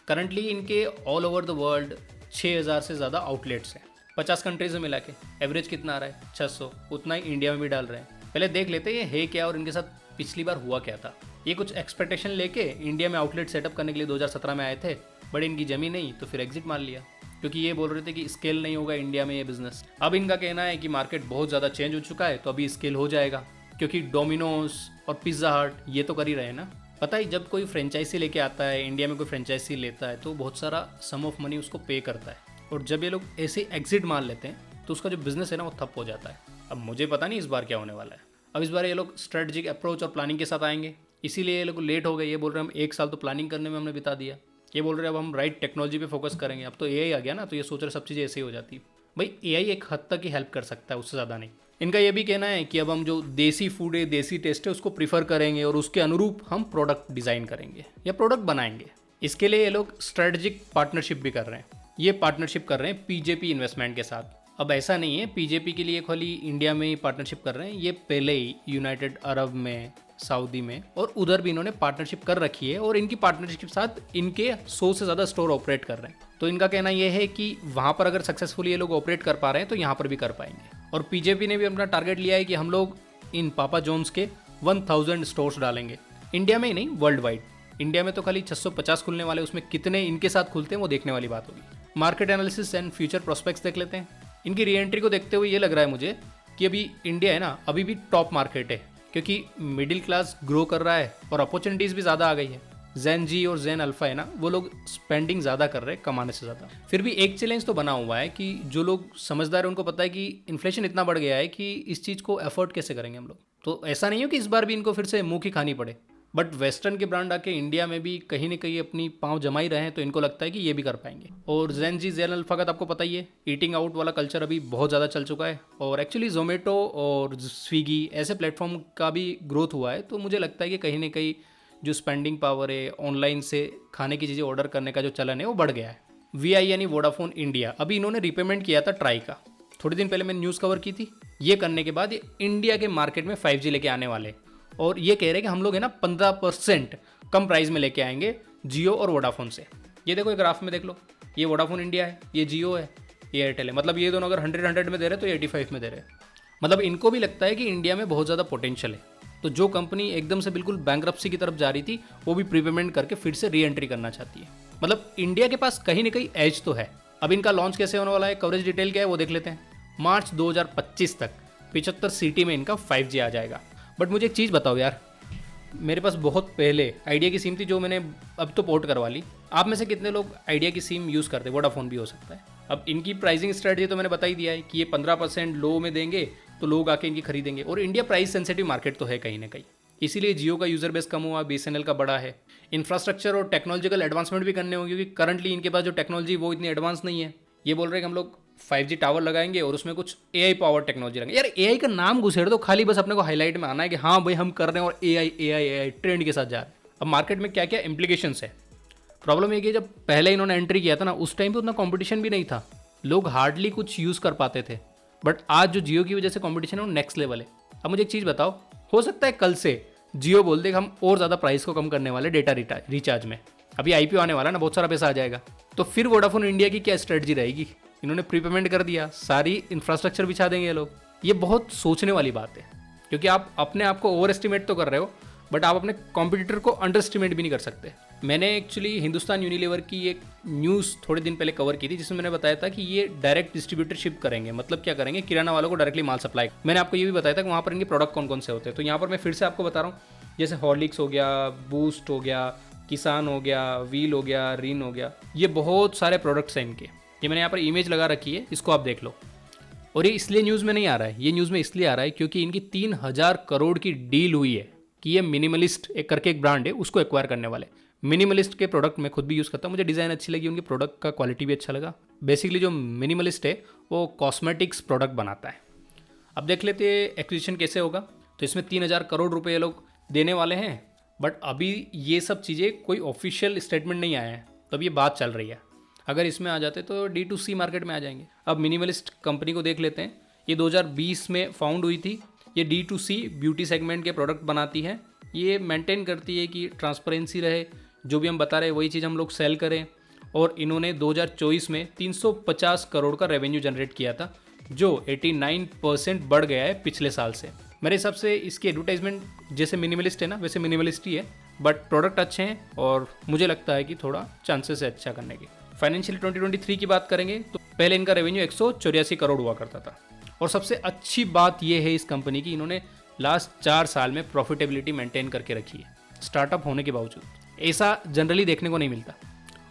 करंटली इनके ऑल ओवर द वर्ल्ड 6000 से ज़्यादा आउटलेट्स हैं 50 कंट्रीज में मिला के। एवरेज कितना आ रहा है? 600। उतना ही इंडिया में भी डाल रहे हैं। पहले देख लेते हैं ये है क्या और इनके साथ पिछली बार हुआ क्या था। ये कुछ एक्सपेक्टेशन लेके इंडिया में आउटलेट सेटअप करने के लिए 2017 में आए थे, बट इनकी जमी नहीं तो फिर एग्जिट मार लिया, क्योंकि ये बोल रहे थे कि स्केल नहीं होगा इंडिया में ये बिजनेस। अब इनका कहना है कि मार्केट बहुत ज़्यादा चेंज हो चुका है तो अभी स्केल हो जाएगा, क्योंकि डोमिनोज और पिज़्ज़ा हट ये तो कर ही रहे हैं ना। पता ही जब कोई फ्रेंचाइजी लेके आता है इंडिया में, कोई फ्रेंचाइजी लेता है तो बहुत सारा सम ऑफ मनी उसको पे करता है, और जब ये लोग ऐसे एग्जिट मान लेते हैं तो उसका जो बिजनेस है ना वो ठप हो जाता है। अब मुझे पता नहीं इस बार क्या होने वाला है। अब इस बार ये लोग स्ट्रेटजिक अप्रोच और प्लानिंग के साथ आएंगे, इसीलिए ये लोग लेट हो गए। ये बोल रहे हैं हम 1 साल तो प्लानिंग करने में हमने बिता दिया। ये बोल रहे हैं अब हम राइट टेक्नोलॉजी पे फोकस करेंगे। अब तो एआई आ गया ना, तो ये सोच रहे सब चीज़ें ऐसे ही हो जाती है। भाई एआई एक हद तक ही हेल्प कर सकता है, उससे ज़्यादा नहीं। इनका ये भी कहना है कि अब हम जो देसी फूड है, देसी टेस्ट है, उसको प्रीफर करेंगे और उसके अनुरूप हम प्रोडक्ट डिज़ाइन करेंगे या प्रोडक्ट बनाएंगे। इसके लिए ये लोग स्ट्रेटजिक पार्टनरशिप भी कर रहे हैं। ये पार्टनरशिप कर रहे हैं पीजेपी इन्वेस्टमेंट के साथ। अब ऐसा नहीं है पीजेपी के लिए खाली इंडिया में ही पार्टनरशिप कर रहे हैं, ये पहले ही यूनाइटेड अरब में, सऊदी में और उधर भी इन्होंने पार्टनरशिप कर रखी है, और इनकी पार्टनरशिप के साथ इनके 100 से ज़्यादा स्टोर ऑपरेट कर रहे हैं। तो इनका कहना यह है कि वहाँ पर अगर सक्सेसफुली ये लोग ऑपरेट कर पा रहे हैं तो यहाँ पर भी कर पाएंगे। और पीजेपी ने भी अपना टारगेट लिया है कि हम लोग इन पापा जॉन्स के 1000 स्टोर्स डालेंगे, इंडिया में ही नहीं वर्ल्ड वाइड। इंडिया में तो खाली 650 खुलने वाले, उसमें कितने इनके साथ खुलते हैं वो देखने वाली बात होगी। Market analysis and future prospects देख लेते हैं। इनकी री एंट्री को देखते हुए ये लग रहा है मुझे कि अभी इंडिया है ना अभी भी टॉप मार्केट है, क्योंकि मिडिल क्लास ग्रो कर रहा है और अपॉर्चुनिटीज़ भी ज़्यादा आ गई है। जैन जी और जैन अल्फा है ना, वो लोग स्पेंडिंग ज़्यादा कर रहे हैं कमाने से ज़्यादा। फिर भी एक चैलेंज तो बना हुआ है कि जो लोग समझदार है उनको पता है कि इन्फ्लेशन इतना बढ़ गया है कि इस चीज़ को अफोर्ड कैसे करेंगे हम लोग। तो ऐसा नहीं हो कि इस बार भी इनको फिर से मुँह की खानी पड़े। बट वेस्टर्न के ब्रांड आके इंडिया में भी कहीं ना कहीं अपनी पाँव जमा ही रहे हैं, तो इनको लगता है कि ये भी कर पाएंगे। और जैन जी जैन अल्फा का तो आपको पता ही है, ईटिंग आउट वाला कल्चर अभी बहुत ज़्यादा चल चुका है, और एक्चुअली जोमेटो और स्विगी ऐसे प्लेटफॉर्म का भी ग्रोथ हुआ है। तो मुझे लगता है कि कहीं ना कहीं जो स्पेंडिंग पावर है, ऑनलाइन से खाने की चीज़ें ऑर्डर करने का जो चलन है वो बढ़ गया है। वीआई यानी वोडाफोन इंडिया, अभी इन्होंने रिपेमेंट किया था ट्राई का, थोड़ी दिन पहले मैंने न्यूज़ कवर की थी। ये करने के बाद ये इंडिया के मार्केट में 5G लेके आने वाले, और ये कह रहे हैं कि हम लोग है ना 15% कम प्राइस में लेके आएंगे जियो और वोडाफोन से। ये देखो, ये ग्राफ में देख लो, ये वोडाफोन इंडिया है, ये जियो है, ये एयरटेल है। मतलब ये दोनों अगर 100 में दे रहे हैं तो ये 85 में दे रहे हैं। मतलब इनको भी लगता है कि इंडिया में बहुत ज़्यादा पोटेंशियल है। तो जो कंपनी एकदम से बिल्कुल बैंकरप्सी की तरफ जा रही थी, वो भी प्रीपेमेंट करके फिर से री एंट्री करना चाहती है। मतलब इंडिया के पास कहीं ना कहीं एज तो है। अब इनका लॉन्च कैसे होने वाला है, कवरेज डिटेल क्या है वो देख लेते हैं। मार्च 2025 तक 75 सिटी में इनका 5G आ जाएगा। बट मुझे एक चीज़ बताओ यार, मेरे पास बहुत पहले आइडिया की सिम थी जो मैंने अब तो पोर्ट करवा ली। आप में से कितने लोग आइडिया की सिम यूज़ करते हैं? वोडाफोन भी हो सकता है। अब इनकी प्राइसिंग स्ट्रेटजी तो मैंने बता ही दिया है कि ये 15% लो में देंगे तो लोग आके इनकी खरीदेंगे, और इंडिया प्राइस सेंसिटिव मार्केट तो है कहीं ना कहीं, इसीलिए जियो का यूज़र बेस कम हुआ, BSNL का बड़ा है। इंफ्रास्ट्रक्चर और टेक्नोलॉजिकल एडवांसमेंट भी करने होंगे, क्योंकि करंटली इनके पास जो टेक्नोलॉजी वो इतनी एडवांस नहीं है। ये बोल रहे हैं कि हम लोग 5G टावर लगाएंगे और उसमें कुछ AI पावर टेक्नोलॉजी लगाएंगे। यार AI का नाम घुसेड़ दो खाली, बस अपने को हाईलाइट में आना है कि हाँ भाई हम कर रहे हैं और AI ट्रेंड के साथ जा रहे हैं। अब मार्केट में क्या क्या इंप्लीकेशंस है। प्रॉब्लम ये कि जब पहले इन्होंने एंट्री किया था ना, उस टाइम पे उतना कंपटीशन भी नहीं था, लोग हार्डली कुछ यूज़ कर पाते थे। बट आज जो जियो की वजह से कंपटीशन है वो नेक्स्ट लेवल है। अब मुझे एक चीज़ बताओ, हो सकता है कल से जियो बोल दे कि हम और ज़्यादा प्राइस को कम करने वाले डेटा रिचार्ज में। अभी IPO आने वाला ना, बहुत सारा पैसा आ जाएगा। तो फिर वोडाफोन इंडिया की क्या स्ट्रेटजी रहेगी? इन्होंने प्रीपेमेंट कर दिया, सारी इंफ्रास्ट्रक्चर बिछा देंगे ये लोग। ये बहुत सोचने वाली बात है, क्योंकि आप अपने आप को ओवर एस्टिमेट तो कर रहे हो, बट आप अपने कॉम्पिटिटर को अंडर एस्टिमेट भी नहीं कर सकते। मैंने एक्चुअली हिंदुस्तान यूनिलीवर की एक न्यूज़ थोड़े दिन पहले कवर की थी, जिसमें मैंने बताया था कि ये डायरेक्ट डिस्ट्रीब्यूटरशिप करेंगे। मतलब क्या करेंगे, किराना वालों को डायरेक्टली माल सप्लाई। मैंने आपको ये भी बताया था कि वहाँ पर इनके प्रोडक्ट कौन कौन से होते हैं। तो यहाँ पर मैं फिर से आपको बता रहा हूँ, जैसे हॉर्लिक्स हो गया, बूस्ट हो गया, किसान हो गया, व्हील हो गया, रिन हो गया, ये बहुत सारे प्रोडक्ट्स हैं इनके। ये मैंने यहाँ पर इमेज लगा रखी है, इसको आप देख लो। और ये इसलिए न्यूज़ में नहीं आ रहा है, ये न्यूज़ में इसलिए आ रहा है क्योंकि इनकी 3000 करोड़ की डील हुई है कि ये मिनिमलिस्ट एक करके एक ब्रांड है, उसको एक्वायर करने वाले। मिनिमलिस्ट के प्रोडक्ट मैं खुद भी यूज़ करता हूँ, मुझे डिज़ाइन अच्छी लगी, उनके प्रोडक्ट का क्वालिटी भी अच्छा लगा। बेसिकली जो मिनिमलिस्ट है वो कॉस्मेटिक्स प्रोडक्ट बनाता है। अब देख लेते हैं एक्विजिशन कैसे होगा। तो इसमें 3000 करोड़ रुपए ये लोग देने वाले हैं, बट अभी ये सब चीज़ें कोई ऑफिशियल स्टेटमेंट नहीं आया है, तो अब ये बात चल रही है। अगर इसमें आ जाते तो D2C मार्केट में आ जाएंगे। अब मिनिमलिस्ट कंपनी को देख लेते हैं। ये 2020 में फाउंड हुई थी। ये D2C ब्यूटी सेगमेंट के प्रोडक्ट बनाती है। ये मेंटेन करती है कि ट्रांसपेरेंसी रहे, जो भी हम बता रहे हैं वही चीज़ हम लोग सेल करें। और इन्होंने 2024 में 350 करोड़ का रेवेन्यू जनरेट किया था, जो 89% बढ़ गया है पिछले साल से। मेरे हिसाब से इसकी एडवर्टाइजमेंट जैसे मिनिमलिस्ट है ना, वैसे मिनिमलिस्ट ही है, बट प्रोडक्ट अच्छे हैं और मुझे लगता है कि थोड़ा चांसेस है अच्छा करने की। फाइनेंशियल 2023 की बात करेंगे तो पहले इनका रेवेन्यू 184 करोड़ हुआ करता था। और सबसे अच्छी बात यह है इस कंपनी की, इन्होंने लास्ट 4 साल में प्रॉफिटेबिलिटी मेंटेन करके रखी है, स्टार्टअप होने के बावजूद। ऐसा जनरली देखने को नहीं मिलता।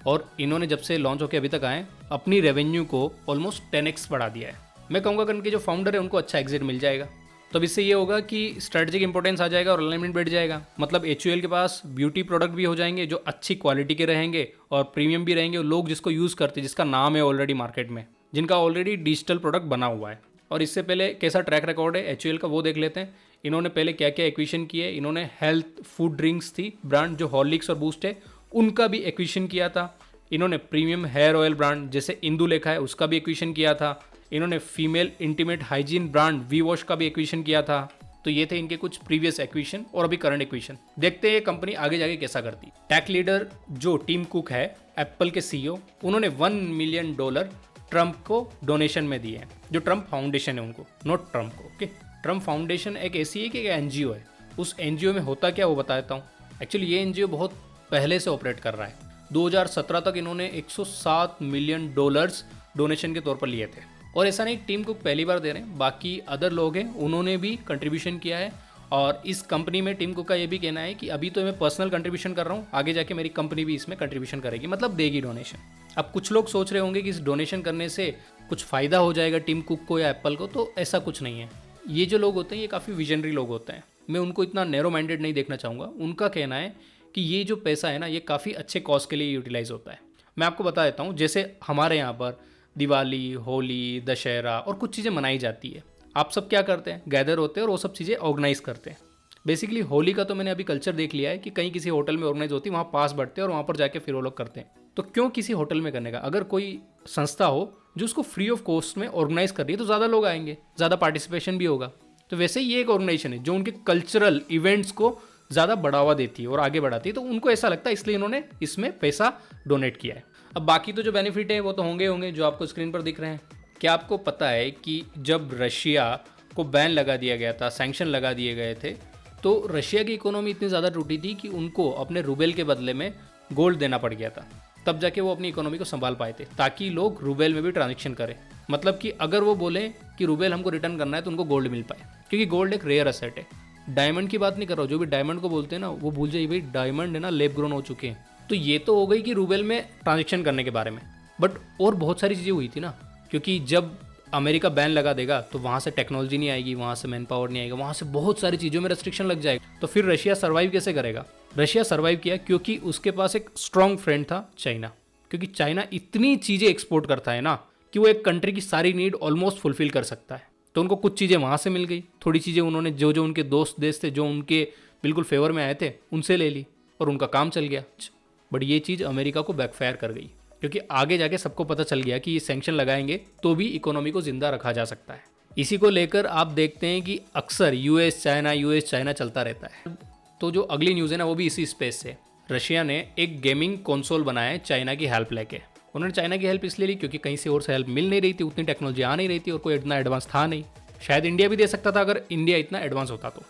और इन्होंने जब से लॉन्च होकर अभी तक आए, अपनी रेवेन्यू को ऑलमोस्ट 10x बढ़ा दिया है। मैं कहूँगा कि उनके जो फाउंडर है उनको अच्छा एग्जिट मिल जाएगा, तो अब इससे ये होगा कि स्ट्रेटेजिक इंपॉर्टेंस आ जाएगा और अलाइनमेंट बढ़ जाएगा। मतलब HUL के पास ब्यूटी प्रोडक्ट भी हो जाएंगे जो अच्छी क्वालिटी के रहेंगे और प्रीमियम भी रहेंगे, और लोग जिसको यूज़ करते हैं, जिसका नाम है ऑलरेडी मार्केट में, जिनका ऑलरेडी डिजिटल प्रोडक्ट बना हुआ है। और इससे पहले कैसा ट्रैक रिकॉर्ड है HUL का वो देख लेते हैं। इन्होंने पहले क्या क्या एक्विजिशन किए। इन्होंने हेल्थ फूड ड्रिंक्स थी ब्रांड जो हॉर्लिक्स और बूस्ट है, उनका भी एक्विजिशन किया था। इन्होंने प्रीमियम हेयर ऑयल ब्रांड जैसे इंदु लेखा है उसका भी एक्विजिशन किया था। इन्होंने female intimate hygiene brand V wash का भी एक्विजिशन किया था। तो ये थे इनके कुछ प्रीवियस एक्विजिशन और अभी करंट एक्विजिशन। देखते हैं कंपनी आगे जाके कैसा करती। टेक लीडर जो टिम कुक है, एप्पल के CEO, उन्होंने $1 मिलियन ट्रम्प को डोनेशन में दिए हैं। जो ट्रम्प फाउंडेशन है उनको, नॉट ट्रम्प को। ओके, ट्रम्प फाउंडेशन एक ऐसी है कि NGO है। उस NGO में होता क्या वो बताता हूँ। एक्चुअली ये NGO बहुत पहले से ऑपरेट कर रहा है। 2017 तक इन्होंने $107 मिलियन डोनेशन के तौर पर लिए थे। और ऐसा नहीं टीम कुक पहली बार दे रहे हैं, बाकी अदर लोग हैं उन्होंने भी कंट्रीब्यूशन किया है। और इस कंपनी में टीम कुक का ये भी कहना है कि अभी तो मैं पर्सनल कंट्रीब्यूशन कर रहा हूँ, आगे जाके मेरी कंपनी भी इसमें कंट्रीब्यूशन करेगी, मतलब देगी डोनेशन। अब कुछ लोग सोच रहे होंगे कि इस डोनेशन करने से कुछ फ़ायदा हो जाएगा टीम कुक को या एप्पल को, तो ऐसा कुछ नहीं है। ये जो लोग होते हैं ये काफ़ी विजनरी लोग होते हैं, मैं उनको इतना नैरो माइंडेड नहीं देखना चाहूँगा। उनका कहना है कि ये जो पैसा है ना, ये काफ़ी अच्छे कॉज के लिए यूटिलाइज होता है। मैं आपको बता देता हूँ, जैसे हमारे यहाँ पर दिवाली, होली, दशहरा और कुछ चीज़ें मनाई जाती है। आप सब क्या करते हैं, गैदर होते हैं और वो सब चीज़ें ऑर्गेनाइज करते हैं। बेसिकली होली का तो मैंने अभी कल्चर देख लिया है कि कहीं किसी होटल में ऑर्गेनाइज होती है, वहाँ पास बढ़ते हैं और वहाँ पर जाके फिर वो लोग करते हैं। तो क्यों किसी होटल में करने का? अगर कोई संस्था हो जो उसको फ्री ऑफ कॉस्ट में ऑर्गेनाइज कर रही है तो ज़्यादा लोग आएंगे, ज़्यादा पार्टिसिपेशन भी होगा। तो वैसे ही ये एक ऑर्गेनाइजेशन है जो उनके कल्चरल इवेंट्स को ज़्यादा बढ़ावा देती है और आगे बढ़ाती है, तो उनको ऐसा लगता है इसलिए इन्होंने इसमें पैसा डोनेट किया है। अब बाकी तो जो बेनिफिट है वो तो होंगे जो आपको स्क्रीन पर दिख रहे हैं। क्या आपको पता है कि जब रशिया को बैन लगा दिया गया था, सैंक्शन लगा दिए गए थे, तो रशिया की इकोनॉमी इतनी ज़्यादा टूटी थी कि उनको अपने रूबेल के बदले में गोल्ड देना पड़ गया था। तब जाके वो अपनी इकोनॉमी को संभाल पाए थे, ताकि लोग रूबेल में भी ट्रांजेक्शन करें। मतलब कि अगर वो बोले कि रूबेल हमको रिटर्न करना है तो उनको गोल्ड मिल पाए, क्योंकि गोल्ड एक रेयर असेट है। डायमंड की बात नहीं कर रहा हूँ, जो भी डायमंड को बोलते हैं ना वो भूल जाइए भाई, डायमंड है ना लेब ग्रोन हो चुके हैं। तो ये तो हो गई कि रूबेल में ट्रांजेक्शन करने के बारे में, बट और बहुत सारी चीज़ें हुई थी ना, क्योंकि जब अमेरिका बैन लगा देगा तो वहाँ से टेक्नोलॉजी नहीं आएगी, वहाँ से मैन पावर नहीं आएगा, वहाँ से बहुत सारी चीज़ों में रेस्ट्रिक्शन लग जाएगा। तो फिर रशिया सर्वाइव कैसे करेगा? रशिया सर्वाइव किया क्योंकि उसके पास एक स्ट्रॉन्ग फ्रेंड था, चाइना। क्योंकि चाइना इतनी चीज़ें एक्सपोर्ट करता है ना कि वो एक कंट्री की सारी नीड ऑलमोस्ट फुलफिल कर सकता है। तो उनको कुछ चीज़ें वहाँ से मिल गई, थोड़ी चीज़ें उन्होंने जो जो उनके दोस्त देश थे, जो उनके बिल्कुल फेवर में आए थे, उनसे ले ली और उनका काम चल गया। बट ये चीज़ अमेरिका को बैकफायर कर गई, क्योंकि आगे जाके सबको पता चल गया कि ये सैंक्शन लगाएंगे तो भी इकोनॉमी को जिंदा रखा जा सकता है। इसी को लेकर आप देखते हैं कि अक्सर यूएस चाइना चलता रहता है। तो जो अगली न्यूज़ है ना वो भी इसी स्पेस से। रशिया ने एक गेमिंग कंसोल बनाया है चाइना की हेल्प लेके। उन्होंने चाइना की हेल्प इसलिए ली क्योंकि कहीं से और से हेल्प मिल नहीं रही थी, उतनी टेक्नोलॉजी आ नहीं रही थी और कोई इतना एडवांस था नहीं। शायद इंडिया भी दे सकता था अगर इंडिया इतना एडवांस होता तो।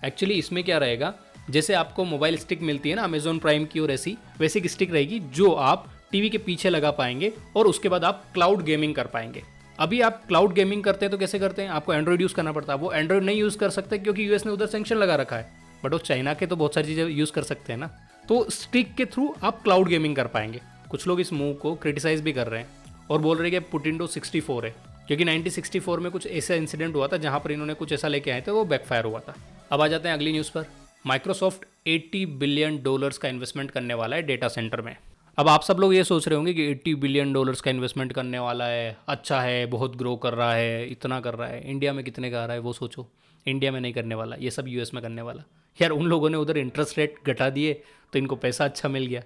एक्चुअली इसमें क्या रहेगा, जैसे आपको मोबाइल स्टिक मिलती है ना अमेजोन प्राइम की, और ऐसी वैसी एक स्टिक रहेगी जो आप टीवी के पीछे लगा पाएंगे और उसके बाद आप क्लाउड गेमिंग कर पाएंगे। अभी आप क्लाउड गेमिंग करते हैं तो कैसे करते हैं, आपको एंड्रॉइड यूज़ करना पड़ता है। वो एंड्रॉइड नहीं यूज़ कर सकते क्योंकि यूएस ने उधर सैंक्शन लगा रखा है, बट वो चाइना के तो बहुत सारी चीज़ें यूज़ कर सकते हैं ना। तो स्टिक के थ्रू आप क्लाउड गेमिंग कर पाएंगे। कुछ लोग इस मूव को क्रिटिसाइज भी कर रहे हैं और बोल रहे हैं कि पुटिंडो 64 है, क्योंकि 1964 में कुछ ऐसा इंसिडेंट हुआ था जहाँ पर इन्होंने कुछ ऐसा लेके आए थे, वो बैकफायर हुआ था। अब आ जाते हैं अगली न्यूज़ पर। माइक्रोसॉफ्ट $80 बिलियन का इन्वेस्टमेंट करने वाला है डेटा सेंटर में। अब आप सब लोग ये सोच रहे होंगे कि $80 बिलियन का इन्वेस्टमेंट करने वाला है, अच्छा है, बहुत ग्रो कर रहा है, इतना कर रहा है। इंडिया में कितने का आ रहा है वो सोचो। इंडिया में नहीं करने वाला, ये सब यूएस में करने वाला। यार उन लोगों ने उधर इंटरेस्ट रेट घटा दिए तो इनको पैसा अच्छा मिल गया।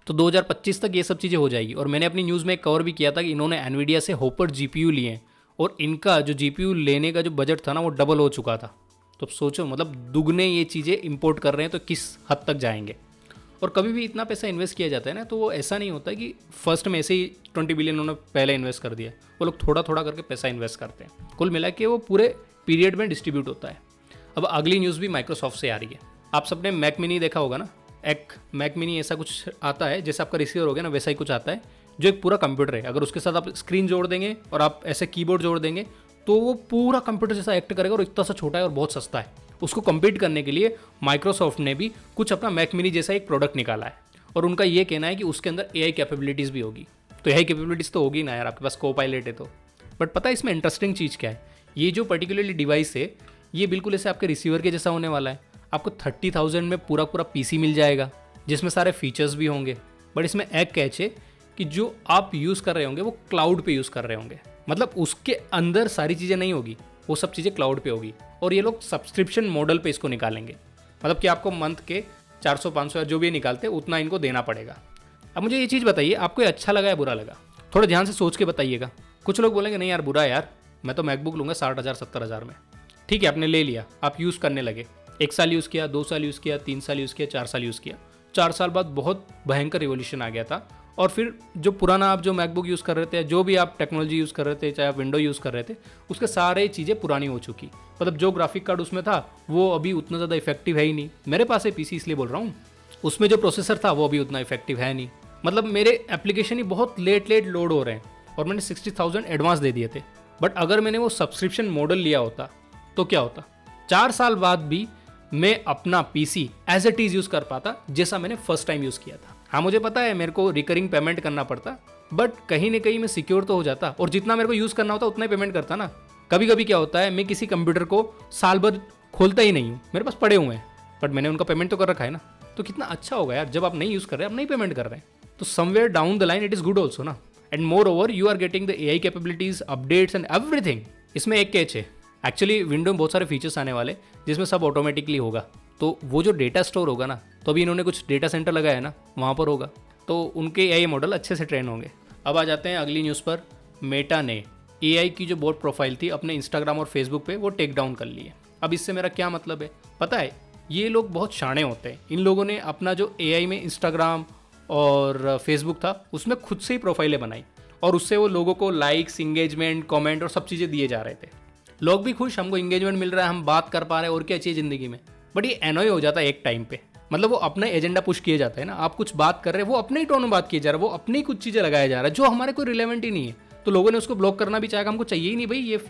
तो 2025 तक ये सब चीज़ें हो जाएगी। और मैंने अपनी न्यूज़ में एक कवर भी किया था कि इन्होंने एनवीडिया से होपर जीपीयू लिए हैं और इनका जो GPU लेने का जो बजट था ना वो डबल हो चुका था। तो अब सोचो मतलब दुगने ये चीज़ें इंपोर्ट कर रहे हैं तो किस हद तक जाएंगे। और कभी भी इतना पैसा इन्वेस्ट किया जाता है ना तो वो ऐसा नहीं होता कि फर्स्ट में ऐसे ही 20 बिलियन उन्होंने पहले इन्वेस्ट कर दिया। वो लोग थोड़ा थोड़ा करके पैसा इन्वेस्ट करते हैं, कुल मिला के वो पूरे पीरियड में डिस्ट्रीब्यूट होता है। अब अगली न्यूज़ भी माइक्रोसॉफ्ट से आ रही है। आप सबने मैक मिनी देखा होगा ना, एक मैक मिनी ऐसा कुछ आता है जैसे आपका रिसीवर हो गया ना वैसा ही कुछ आता है, जो एक पूरा कंप्यूटर है। अगर उसके साथ आप स्क्रीन जोड़ देंगे और आप ऐसे कीबोर्ड जोड़ देंगे तो वो पूरा कंप्यूटर जैसा एक्ट करेगा और इतना सा छोटा है और बहुत सस्ता है। उसको कम्पीट करने के लिए माइक्रोसॉफ्ट ने भी कुछ अपना मैक मिनी जैसा एक प्रोडक्ट निकाला है और उनका ये कहना है कि उसके अंदर AI कैपेबिलिटीज़ भी होगी। तो AI कैपेबिलिटीज़ तो होगी ना यार, आपके पास कोपायलट है तो। बट पता है इसमें इंटरेस्टिंग चीज़ क्या है, ये जो पर्टिकुलरली डिवाइस है ये बिल्कुल ऐसे आपके रिसीवर के जैसा होने वाला है। आपको 30,000 में पूरा पूरा PC मिल जाएगा जिसमें सारे फीचर्स भी होंगे। बट इसमें एक कैच है कि जो आप यूज़ कर रहे होंगे वो क्लाउड पे यूज़ कर रहे होंगे, मतलब उसके अंदर सारी चीज़ें नहीं होगी, वो सब चीज़ें क्लाउड पे होगी। और ये लोग सब्सक्रिप्शन मॉडल पे इसको निकालेंगे, मतलब कि आपको मंथ के 400-500 जो भी निकालते हैं उतना इनको देना पड़ेगा। अब मुझे ये चीज़ बताइए, आपको ये अच्छा लगा या बुरा लगा? थोड़ा ध्यान से सोच के बताइएगा। कुछ लोग बोलेंगे नहीं यार बुरा है यार, मैं तो मैकबुक लूँगा 60,000-70,000 में। ठीक है, आपने ले लिया, आप यूज़ करने लगे, 1 साल यूज़ किया, 2 साल यूज़ किया, 3 साल यूज़ किया, 4 साल यूज़ किया। 4 साल बाद बहुत भयंकर रिवोल्यूशन आ गया था और फिर जो पुराना आप जो मैकबुक यूज़ कर रहे थे, जो भी आप टेक्नोलॉजी यूज़ कर रहे थे, चाहे आप विंडो यूज़ कर रहे थे, उसके सारे चीज़ें पुरानी हो चुकी। मतलब जो ग्राफिक कार्ड उसमें था वो अभी उतना ज़्यादा इफेक्टिव है ही नहीं। मेरे पास है PC इसलिए बोल रहा हूँ। उसमें जो प्रोसेसर था वो अभी उतना इफेक्टिव है नहीं। मतलब मेरे एप्लीकेशन ही बहुत लेट लोड हो रहे हैं और मैंने 60,000 एडवांस दे दिए थे। बट अगर मैंने वो सब्सक्रिप्शन मॉडल लिया होता तो क्या होता, 4 साल बाद भी मैं अपना PC as it is use कर पाता जैसा मैंने फर्स्ट टाइम यूज़ किया था। हाँ मुझे पता है मेरे को रिकरिंग पेमेंट करना पड़ता, बट कहीं ना कहीं मैं सिक्योर तो हो जाता और जितना मेरे को यूज़ करना होता उतना ही पेमेंट करता ना। कभी कभी क्या होता है, मैं किसी कंप्यूटर को साल भर खोलता ही नहीं हूँ, मेरे पास पड़े हुए हैं, बट मैंने उनका पेमेंट तो कर रखा है ना। तो कितना अच्छा होगा यार, जब आप नहीं यूज़ कर रहे हैं, आप नहीं पेमेंट कर रहे हैं, तो somewhere down the line it is good also ना। And moreover you are getting the AI capabilities, updates and everything. इसमें एक कैच है, एक्चुअली विंडो में बहुत सारे फीचर्स आने वाले जिसमें सब ऑटोमेटिकली होगा। तो वो जो डेटा स्टोर होगा ना, तो अभी इन्होंने कुछ डेटा सेंटर लगाया है ना, वहाँ पर होगा, तो उनके AI मॉडल अच्छे से ट्रेन होंगे। अब आ जाते हैं अगली न्यूज़ पर। मेटा ने AI की जो बोट प्रोफाइल थी अपने इंस्टाग्राम और फेसबुक पे वो टेक डाउन कर ली है। अब इससे मेरा क्या मतलब है पता है, ये लोग बहुत शाणे होते हैं। इन लोगों ने अपना जो AI में इंस्टाग्राम और फेसबुक था उसमें खुद से ही प्रोफाइलें बनाई और उससे वो लोगों को लाइक्स, इंगेजमेंट, कमेंट और सब चीज़ें दिए जा रहे थे। लोग भी खुश, हमको इंगेजमेंट मिल रहा है, हम बात कर पा रहे हैं, और क्या चाहिए ज़िंदगी में। बट ये एनॉय हो जाता है एक टाइम पे, मतलब वो अपना एजेंडा पुश किए जाता है ना। आप कुछ बात कर रहे हैं, वो अपने ही टोन में बात किए जा रहा है, वो अपनी ही कुछ चीज़ें लगाया जा रहा है जो हमारे कोई रिलेवेंट ही नहीं है। तो लोगों ने उसको ब्लॉक करना भी चाहा, हमको चाहिए ही नहीं भाई ये,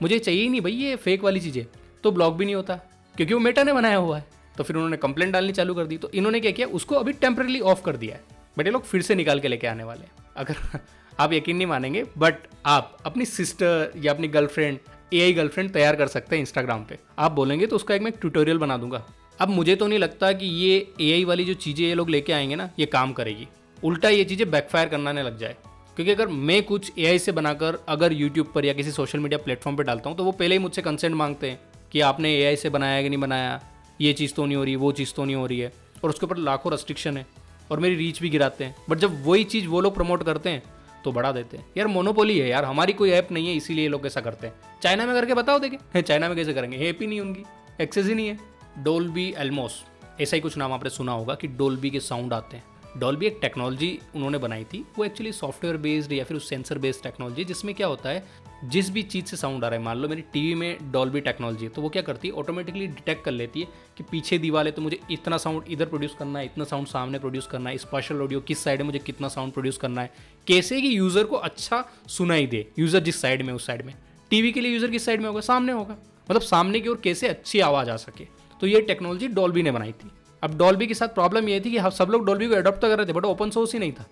मुझे चाहिए ही नहीं भाई ये फेक वाली चीज़ें, तो ब्लॉक भी नहीं होता क्योंकि वो मेटा ने बनाया हुआ है। तो फिर उन्होंने कंप्लेंट डालनी चालू कर दी। तो इन्होंने क्या किया, उसको अभी टेम्परेली ऑफ कर दिया है, बट ये लोग फिर से निकाल के लेके आने वाले हैं। अगर आप यकीन नहीं मानेंगे, बट आप अपनी सिस्टर या अपनी गर्लफ्रेंड, AI गर्लफ्रेंड तैयार कर सकते हैं इंस्टाग्राम पे। आप बोलेंगे तो उसका एक मैं ट्यूटोरियल बना दूंगा। अब मुझे तो नहीं लगता कि ये AI वाली जो चीज़ें ये लोग लेके आएंगे ना, ये काम करेगी। उल्टा ये चीज़ें बैकफायर करने लग जाए, क्योंकि अगर मैं कुछ AI से बनाकर अगर यूट्यूब पर या किसी सोशल मीडिया प्लेटफॉर्म पर डालता हूँ तो वो पहले ही मुझसे कंसेंट मांगते हैं कि आपने AI से बनाया कि नहीं बनाया, ये चीज़ तो नहीं हो रही, वो चीज़ तो नहीं हो रही है, और उसके ऊपर लाखों रेस्ट्रिक्शन है और मेरी रीच भी गिराते हैं। बट जब वही चीज़ वो लोग प्रमोट करते हैं तो बढ़ा देते हैं। यार मोनोपोली है यार, हमारी कोई ऐप नहीं है, इसीलिए ये लोग ऐसा करते हैं। चाइना में करके बताओ देखें, चाइना में कैसे करेंगे, ऐप ही नहीं उनकी, एक्सेस ही नहीं है। डोल्बी एल्मोस, ऐसा ही कुछ नाम आपने सुना होगा कि डोल्बी के साउंड आते हैं। डॉल्बी एक टेक्नोलॉजी उन्होंने बनाई थी, वो एक्चुअली सॉफ्टवेयर बेस्ड या फिर सेंसर बेस्ड टेक्नोलॉजी, जिसमें क्या होता है, जिस भी चीज़ से साउंड आ रहा है, मान लो मेरी टीवी में डॉल्बी टेक्नोलॉजी है, तो वो क्या करती है, ऑटोमेटिकली डिटेक्ट कर लेती है कि पीछे दीवार है तो मुझे इतना साउंड इधर प्रोड्यूस करना है, इतना साउंड सामने प्रोड्यूस करना है, स्पेशल ऑडियो किस साइड है मुझे कितना साउंड प्रोड्यूस करना है, कैसे कि यूज़र को अच्छा सुनाई दे। यूज़र जिस साइड में, उस साइड में। टीवी के लिए यूज़र किस साइड में होगा, सामने होगा, मतलब सामने की ओर कैसे अच्छी आवाज़ आ सके। तो ये टेक्नोलॉजी डॉल्बी ने बनाई थी। अब डॉल्बी के साथ प्रॉब्लम ये थी कि सब लोग डॉल्बी को अडॉप्ट कर रहे थे, बट ओपन सोर्स ही नहीं था।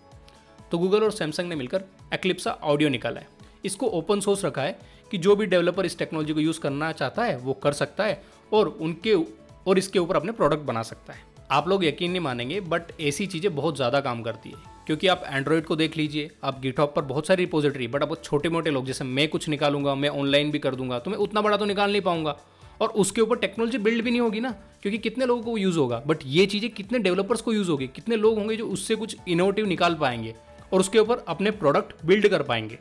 तो गूगल और सैमसंग ने मिलकर एक्लिप्सा ऑडियो निकाला है। इसको ओपन सोर्स रखा है कि जो भी डेवलपर इस टेक्नोलॉजी को यूज़ करना चाहता है वो कर सकता है और इसके ऊपर अपने प्रोडक्ट बना सकता है। आप लोग यकीन नहीं मानेंगे, बट ऐसी चीज़ें बहुत ज़्यादा काम करती है, क्योंकि आप एंड्रॉइड को देख लीजिए, आप गिटहब पर बहुत सारी रिपोजिटरी, बट अब छोटे मोटे लोग, जैसे मैं कुछ निकालूंगा, मैं ऑनलाइन भी कर दूंगा, तो मैं उतना बड़ा तो निकाल नहीं पाऊंगा, और उसके ऊपर टेक्नोलॉजी बिल्ड भी नहीं होगी ना, क्योंकि कितने लोगों को यूज़ होगा। बट ये चीज़ें कितने डेवलपर्स को यूज़ होगी, कितने लोग होंगे जो उससे कुछ इनोवेटिव निकाल पाएंगे और उसके ऊपर अपने प्रोडक्ट बिल्ड कर पाएंगे।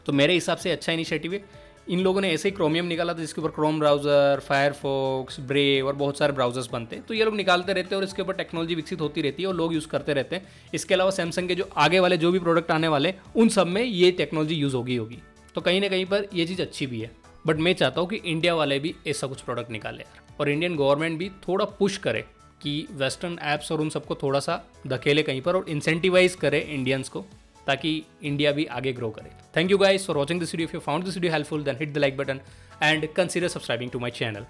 तो मेरे हिसाब से अच्छा इनिशिएटिव है। इन लोगों ने ऐसे ही क्रोमियम निकाला था जिसके ऊपर क्रोम ब्राउज़र, फायरफॉक्स, ब्रेव और बहुत सारे ब्राउजर्स बनते हैं। तो ये लोग निकालते रहते हैं और इसके ऊपर टेक्नोलॉजी विकसित होती रहती है और लोग यूज़ करते रहते हैं। इसके अलावा सैमसंग के जो आगे वाले जो भी प्रोडक्ट आने वाले उन सब में ये टेक्नोलॉजी यूज़ होगी। तो कहीं ना कहीं पर ये चीज़ अच्छी भी है। बट मैं चाहता हूँ कि इंडिया वाले भी ऐसा कुछ प्रोडक्ट निकाले यार, और इंडियन गवर्नमेंट भी थोड़ा पुश करे कि वेस्टर्न ऐप्स और उन सबको थोड़ा सा धकेले कहीं पर और इंसेंटिवाइज करे इंडियंस को, ताकि इंडिया भी आगे ग्रो करे। Thank you guys for watching this video. If you found this video helpful then hit the like button and consider subscribing to my channel.